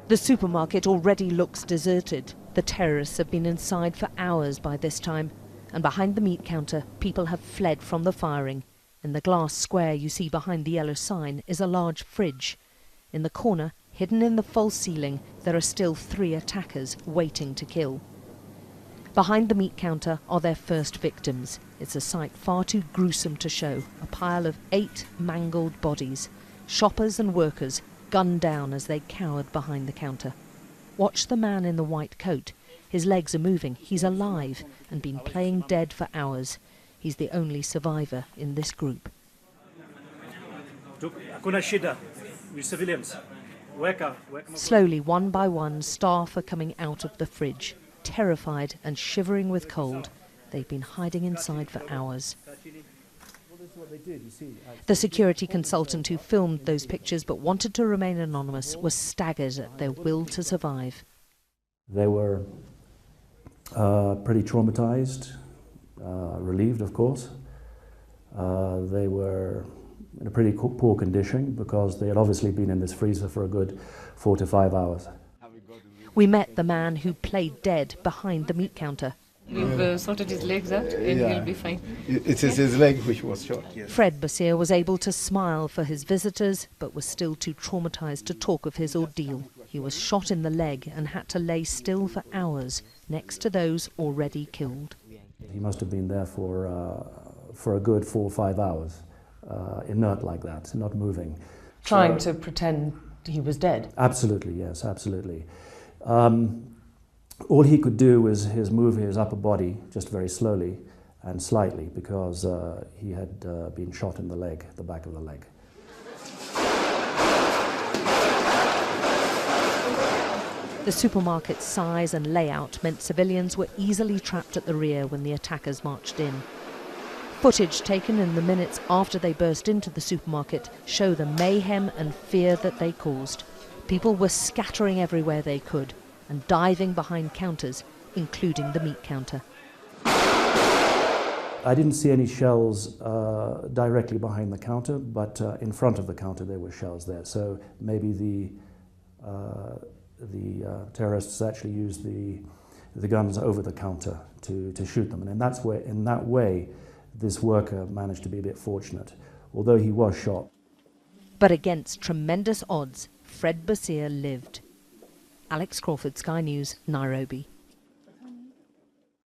The supermarket already looks deserted. The terrorists have been inside for hours by this time, and behind the meat counter, people have fled from the firing. In the glass square you see behind the yellow sign is a large fridge. In the corner, hidden in the false ceiling, there are still 3 attackers waiting to kill. Behind the meat counter are their first victims. It's a sight far too gruesome to show, a pile of 8 mangled bodies. Shoppers and workers gunned down as they cowered behind the counter. Watch the man in the white coat. His legs are moving, he's alive and been playing dead for hours. He's the only survivor in this group. Slowly, one by one, staff are coming out of the fridge. Terrified and shivering with cold, they've been hiding inside for hours. The security consultant who filmed those pictures but wanted to remain anonymous was staggered at their will to survive. They were pretty traumatized, relieved of course. They were in a pretty poor condition because they had obviously been in this freezer for a good 4 to 5 hours. We met the man who played dead behind the meat counter. We've sorted his legs out and he'll be fine. It is his leg which was shot, yes. Fred Basir was able to smile for his visitors, but was still too traumatized to talk of his ordeal. He was shot in the leg and had to lay still for hours next to those already killed. He must have been there for a good 4 or 5 hours, inert like that, not moving. Trying to pretend he was dead? Absolutely, yes, absolutely. All he could do was move his upper body just very slowly and slightly because he had been shot in the leg, the back of the leg. The supermarket's size and layout meant civilians were easily trapped at the rear when the attackers marched in. Footage taken in the minutes after they burst into the supermarket show the mayhem and fear that they caused. People were scattering everywhere they could and diving behind counters, including the meat counter. I didn't see any shells directly behind the counter, but in front of the counter there were shells there. So maybe the terrorists actually used the guns over the counter to shoot them. And in that way, this worker managed to be a bit fortunate, although he was shot. But against tremendous odds, Fred Basir lived. Alex Crawford, Sky News, Nairobi.